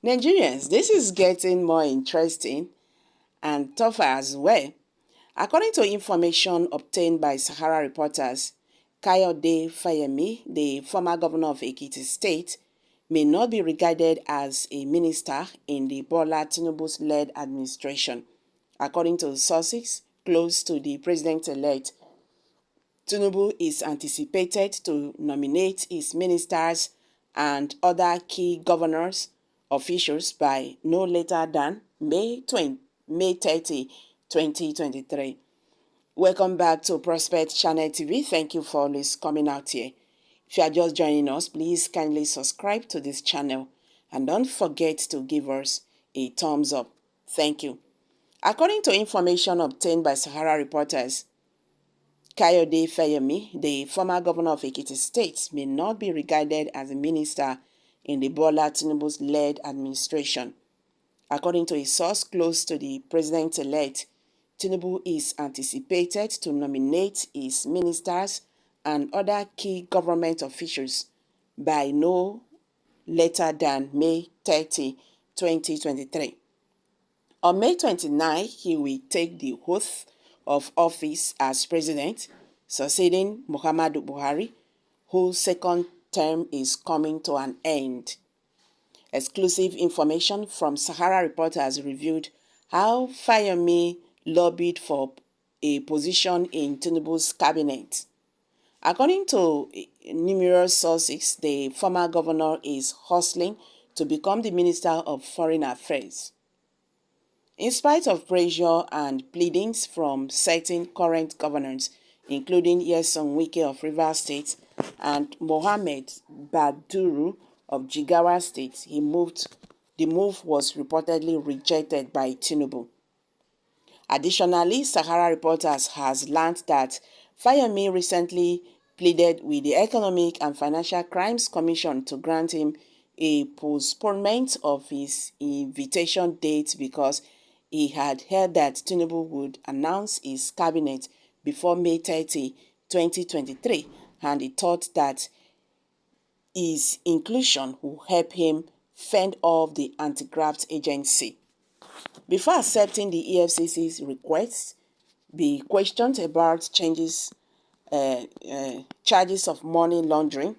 Nigerians, this is getting more interesting and tougher as well. According to information obtained by Sahara reporters, Kayode Fayemi, the former governor of Ekiti State, may not be regarded as a minister in the Bola Tinubu's led administration. According to sources close to the president-elect, Tinubu is anticipated to nominate his ministers and other key governors officials by no later than May 30, 2023. Welcome back to Prospect Channel TV. Thank you for always coming out here. If you are just joining us, please kindly subscribe to this channel and don't forget to give us a thumbs up. Thank you. According to information obtained by Sahara reporters, Kayode Fayemi, the former governor of Ekiti State, may not be regarded as a minister in the Bola Tinubu's led administration. According to a source close to the president-elect, Tinubu is anticipated to nominate his ministers and other key government officials by no later than May 30, 2023. On May 29, he will take the oath of office as president, succeeding Muhammadu Buhari, whose second term is coming to an end. Exclusive information from Sahara reporters revealed how Fayemi lobbied for a position in Tinubu's cabinet. According to numerous sources, the former governor is hustling to become the Minister of Foreign Affairs. In spite of pressure and pleadings from certain current governors, including Nyesom Wike of Rivers State and Mohammed Baduru of Jigawa State, the move was reportedly rejected by Tinubu. Additionally, Sahara reporters has learned that Fayemi recently pleaded with the Economic and Financial Crimes Commission to grant him a postponement of his invitation date because he had heard that Tinubu would announce his cabinet before May 30, 2023, and he thought that his inclusion will help him fend off the anti-graft agency. Before accepting the EFCC's request, be questioned about charges of money laundering,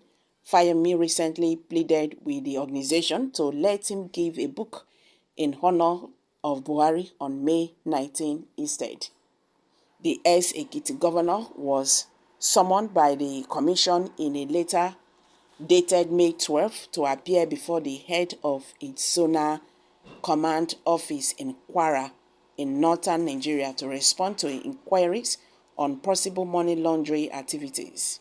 Fayemi recently pleaded with the organization to let him give a book in honor of Buhari on May 19 instead. The ex-Ekiti governor was summoned by the commission in a letter dated May 12 to appear before the head of its zonal command office in Kwara in northern Nigeria to respond to inquiries on possible money laundering activities.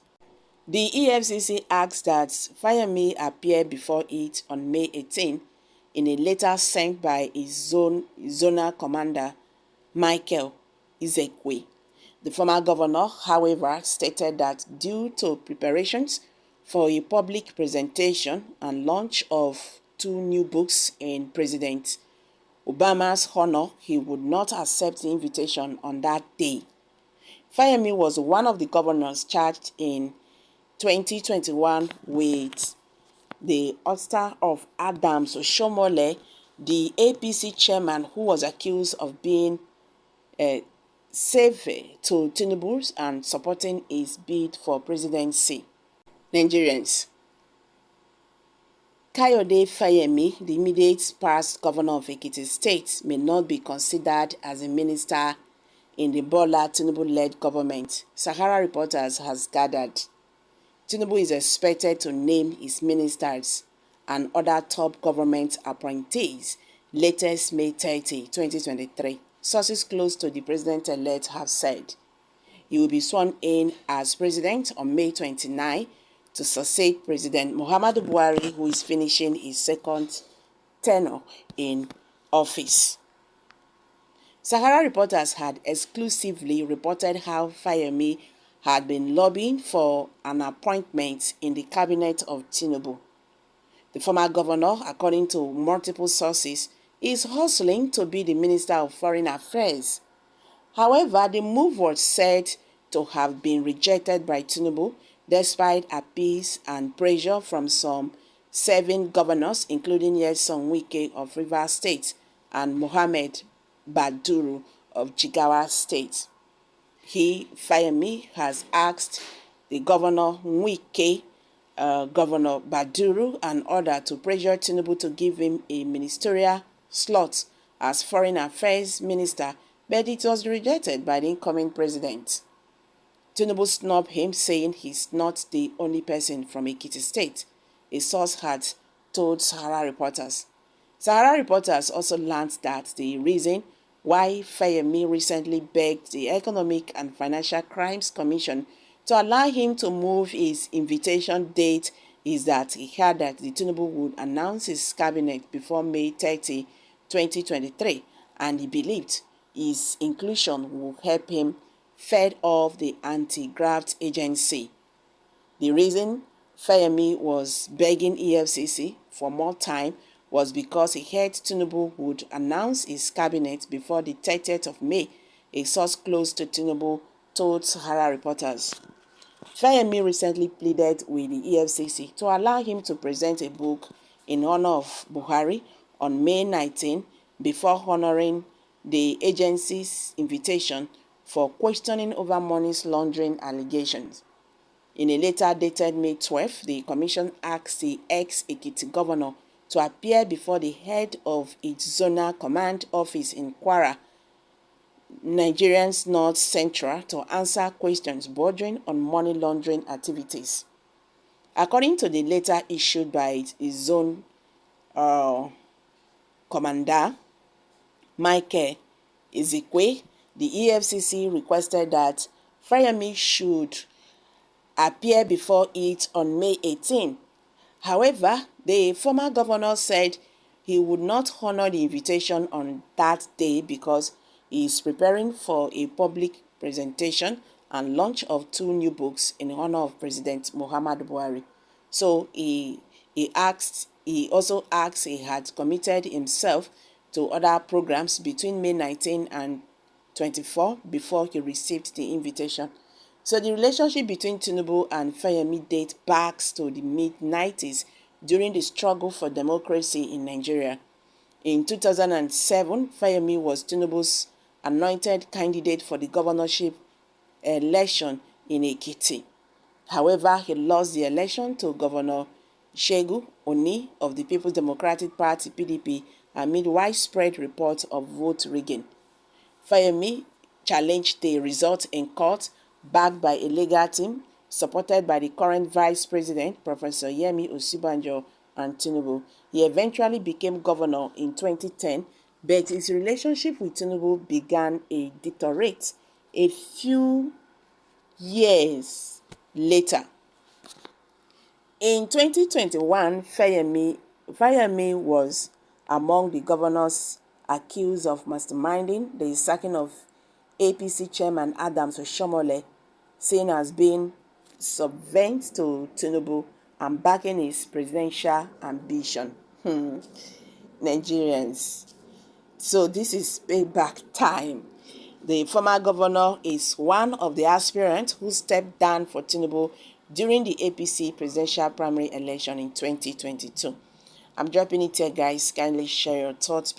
The EFCC asked that Fayemi appear before it on May 18 in a letter sent by his zonal commander, Michael Ezekwe. The former governor, however, stated that due to preparations for a public presentation and launch of 2 new books in President Obama's honor, he would not accept the invitation on that day. Fayemi was one of the governors charged in 2021 with the ouster of Adams Oshomole, the APC chairman who was accused of being slave to Tinubu and supporting his bid for presidency. Nigerians, Kayode Fayemi, the immediate past governor of Ekiti State, may not be considered as a minister in the Bola Tinubu-led government, Sahara reporters has gathered. Tinubu is expected to name his ministers and other top government appointees latest May 30, 2023. Sources close to the president-elect have said he will be sworn in as president on May 29 to succeed President Muhammadu Buhari, who is finishing his second tenure in office. Sahara reporters had exclusively reported how Fayemi had been lobbying for an appointment in the cabinet of Tinubu. The former governor, according to multiple sources, is hustling to be the Minister of Foreign Affairs. However, the move was said to have been rejected by Tinubu despite appeals and pressure from some 7 governors, including Nyesom Wike of Rivers State and Mohammed Baduru of Jigawa State. Fayemi, has asked the Governor Wike, Governor Baduru, and others to pressure Tinubu to give him a ministerial slot as Foreign Affairs Minister, but it was rejected by the incoming president. Tinubu snubbed him, saying he's not the only person from Ekiti State, a source had told Sahara reporters. Sahara reporters also learned that the reason why Fayemi recently begged the Economic and Financial Crimes Commission to allow him to move his invitation date is that he heard that the Tinubu would announce his cabinet before May 30, 2023, and he believed his inclusion would help him fed off the anti-graft agency. The reason Fayemi was begging EFCC for more time was because he heard Tinubu would announce his cabinet before the 30th of May, a source close to Tinubu told Sahara reporters. Fayemi recently pleaded with the EFCC to allow him to present a book in honor of Buhari on May 19 before honoring the agency's invitation for questioning over money laundering allegations. In a letter dated May 12, the commission asked the ex-Ekiti governor to appear before the head of its zonal command office in Kwara, Nigeria's North Central, to answer questions bordering on money laundering activities. According to the letter issued by its zone commander, Wike, the EFCC requested that Fayemi should appear before it on May 18. However, the former governor said he would not honor the invitation on that day because he is preparing for a public presentation and launch of 2 new books in honor of President Muhammadu Buhari. So he also asked he had committed himself to other programs between May 19 and 24 before he received the invitation. So the relationship between Tinubu and Fayemi dates back to the mid-90s during the struggle for democracy in Nigeria. In 2007, Fayemi was Tinubu's anointed candidate for the governorship election in Ekiti. However, he lost the election to Governor Segun Oni of the People's Democratic Party (PDP) amid widespread reports of vote rigging. Fayemi challenged the result in court, backed by a legal team supported by the current Vice President, Professor Yemi Osibanjo, and Tinubu. He eventually became governor in 2010, but his relationship with Tinubu began a deteriorate a few years later. In 2021, Fayemi was among the governors accused of masterminding the sacking of APC chairman Adams Oshomole, seen as being subservient to Tinubu and backing his presidential ambition. Nigerians. So this is payback time. The former governor is one of the aspirants who stepped down for Tinubu during the APC presidential primary election in 2022. I'm dropping it here, guys. Kindly share your thoughts.